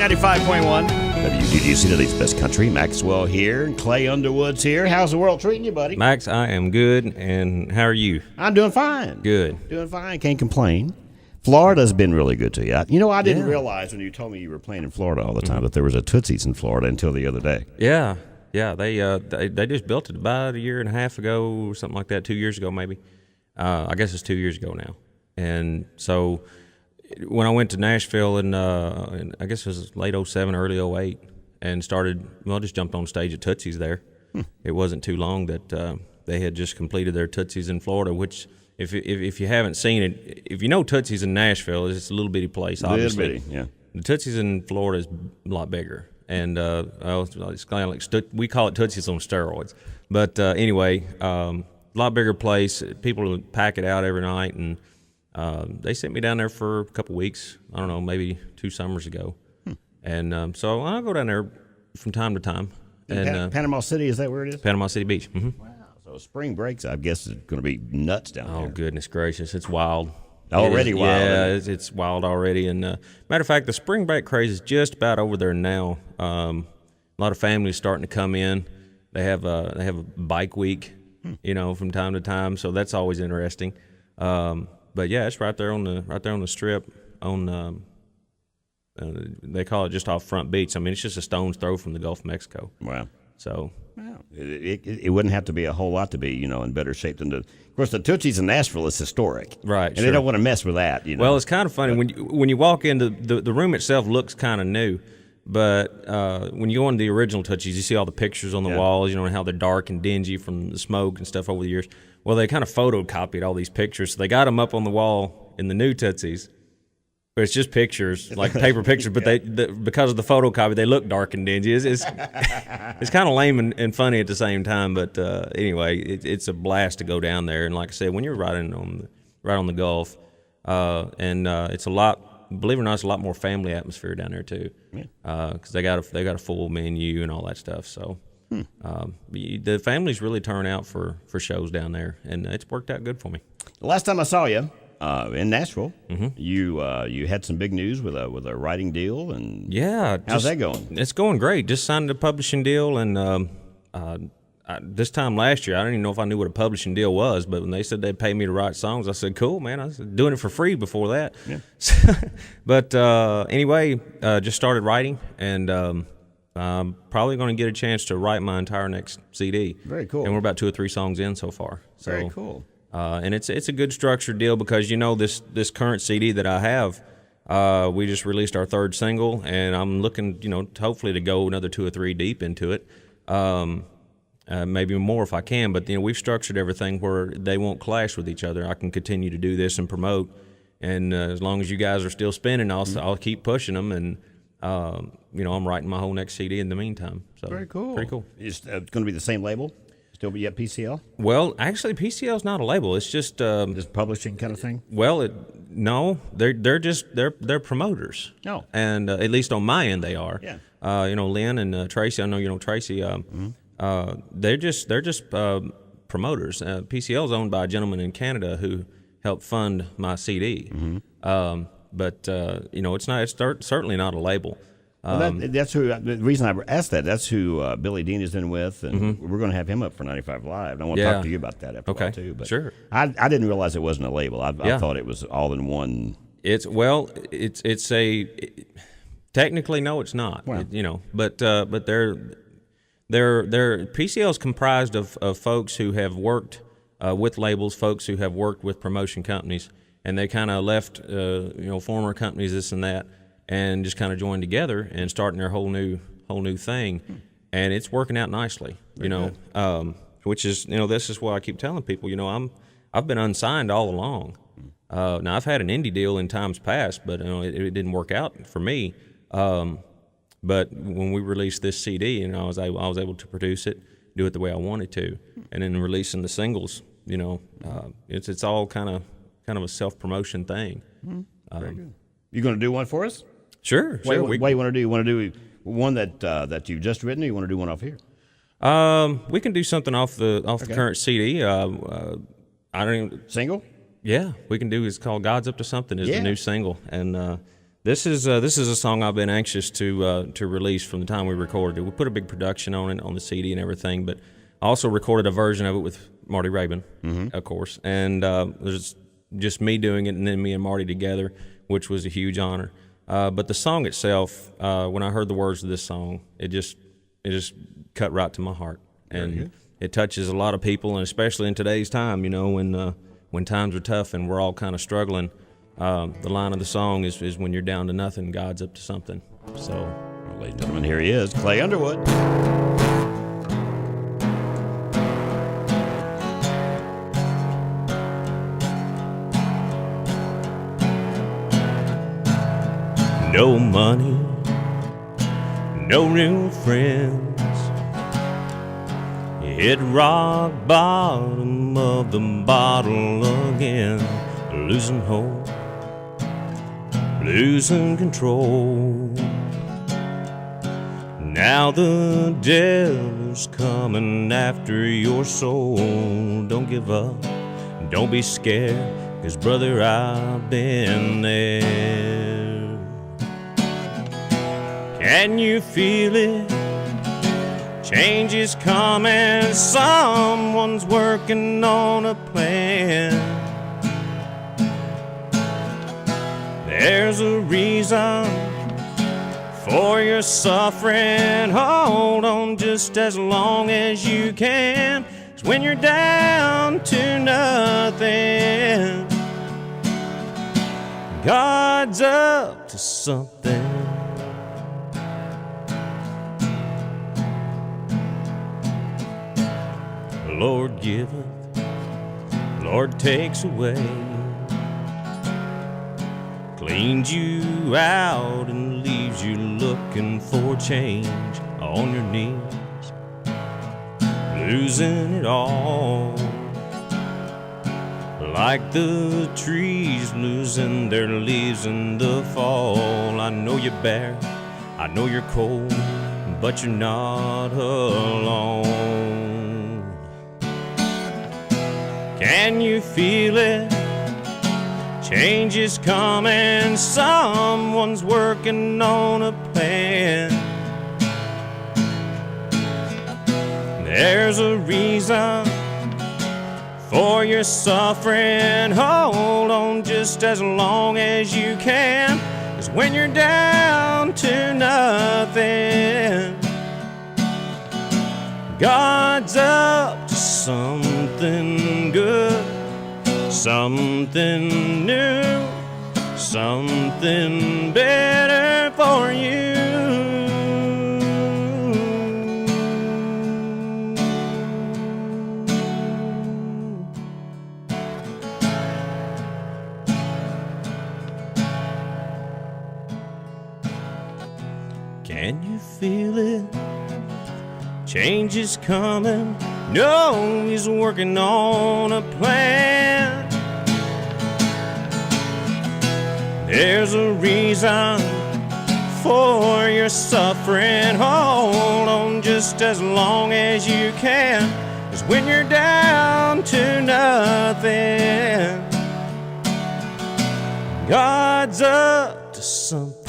95.1 WGGC, today's best country. Maxwell here, and Clay Underwood's here. How's the world treating you, buddy? Max, I am good, and how are you? I'm doing fine. Good. Doing fine, can't complain. Florida's been really good to you. I didn't realize when you told me you were playing in Florida all the time that there was a Tootsie's in Florida until the other day. Yeah, they just built it about a year and a half ago, or something like that, 2 years ago maybe. I guess it's 2 years ago now. And so when I went to Nashville in I guess it was late 07, early 08, and just jumped on stage at Tootsie's there. It wasn't too long that they had just completed their Tootsie's in Florida, which if you haven't seen it, if you know Tootsie's in Nashville, it's a little bitty place, obviously. Little bitty, yeah. The Tootsie's in Florida is a lot bigger, and it's kind of like we call it Tootsie's on steroids. But anyway, a lot bigger place. People pack it out every night, and they sent me down there for a couple weeks. I don't know, maybe 2 summers ago, and so I go down there from time to time. And Panama City, is that where it is? Panama City Beach. Mm-hmm. Wow. So spring breaks, I guess, is going to be nuts down there. Oh, goodness gracious. It's wild. Already wild. Yeah, it's wild already. And matter of fact, the spring break craze is just about over there now. A lot of families starting to come in. They have a bike week, from time to time. So that's always interesting. But yeah, it's right there on the strip. They call it just off Front Beach. I mean, it's just a stone's throw from the Gulf of Mexico. Wow. So. Wow. It wouldn't have to be a whole lot to be, in better shape than of course, the Tootsie's in Nashville is historic. Right, and they don't want to mess with that, Well, it's kind of funny. When you walk into the room itself looks kind of new, but when you go into the original Tootsie's, you see all the pictures on the walls, and how they're dark and dingy from the smoke and stuff over the years. Well, they kind of photocopied all these pictures, so they got them up on the wall in the new Tootsie's. But it's just pictures, like paper pictures, but because of the photocopy, they look dark and dingy. It's kind of lame and funny at the same time. But anyway, it's a blast to go down there. And like I said, when you're right on the Gulf, and it's a lot. Believe it or not, it's a lot more family atmosphere down there too, because they got a full menu and all that stuff. So the families really turn out for shows down there, and it's worked out good for me. The last time I saw you. In Nashville, you had some big news with a writing deal, and how's that going? It's going great. Just signed a publishing deal, and this time last year, I don't even know if I knew what a publishing deal was, but when they said they'd pay me to write songs, I said, "Cool, man." I was doing it for free before that. Yeah. But anyway, just started writing, and I'm probably going to get a chance to write my entire next CD. Very cool. And we're about 2 or 3 songs in so far. So, very cool. And it's a good structured deal because this current CD that I have, we just released our 3rd single, and I'm looking hopefully to go another 2 or 3 deep into it, maybe more if I can. But we've structured everything where they won't clash with each other. I can continue to do this and promote, and as long as you guys are still spinning, I'll keep pushing them, and I'm writing my whole next CD in the meantime. So very cool. Pretty cool. It's going to be the same label. Still be at PCL? Well, actually, PCL is not a label. It's just publishing kind of thing. Well, no, they're promoters. No, and at least on my end, they are. Yeah. Lynn and Tracy. I know you know Tracy. They're just promoters. PCL is owned by a gentleman in Canada who helped fund my CD. But it's certainly not a label. Well, that's who. The reason I asked that's who Billy Dean is in with, and we're going to have him up for 95 Live. And I want to talk to you about that after a while too. But sure. I didn't realize it wasn't a label. I thought it was all in one. Technically no, it's not. Wow. But they're PCL is comprised of folks who have worked with labels, folks who have worked with promotion companies, and they kind of left former companies, this and that, and just kind of joined together and starting their whole new thing, and it's working out nicely. Which is this is what I keep telling people. I've been unsigned all along. Now I've had an indie deal in times past, but it didn't work out for me. But when we released this CD, I was able to produce it, do it the way I wanted to, and then releasing the singles. It's all kind of a self-promotion thing. Very good. You going to do one for us? Sure. What do you want to do? You want to do one that you've just written, or you want to do one off here? We can do something off the current CD. I don't even single. Yeah, we can do. It's called "God's Up to Something." Is the new single, and This is a song I've been anxious to release from the time we recorded it. We put a big production on it, on the CD and everything, but I also recorded a version of it with Marty Rabin, of course. And there's just me doing it, and then me and Marty together, which was a huge honor. But the song itself, when I heard the words of this song, it just cut right to my heart, and it touches a lot of people, and especially in today's time, you know, when times are tough and we're all kind of struggling. The line of the song is when you're down to nothing, God's up to something. So, well, ladies and gentlemen, here he is, Clay Underwood. No money, no real friends. Hit rock bottom of the bottle again, losing hope, losing control. Now the devil's coming after your soul. Don't give up, don't be scared, 'cause brother, I've been there. Can you feel it? Change is coming, someone's working on a plan. There's a reason for your suffering. Hold on just as long as you can. 'Cause when you're down to nothing, God's up to something. Lord giveth, Lord takes away. Cleans you out and leaves you looking for change on your knees, losing it all. Like the trees losing their leaves in the fall. I know you're bare, I know you're cold, but you're not alone. Can you feel it? Change is coming, someone's working on a plan. There's a reason for your suffering. Hold on just as long as you can. 'Cause when you're down to nothing, God's up to something good, something new, something better for you. Can you feel it? Change is coming. No, he's working on a plan. There's a reason for your suffering. Hold on just as long as you can. 'Cause when you're down to nothing, God's up to something.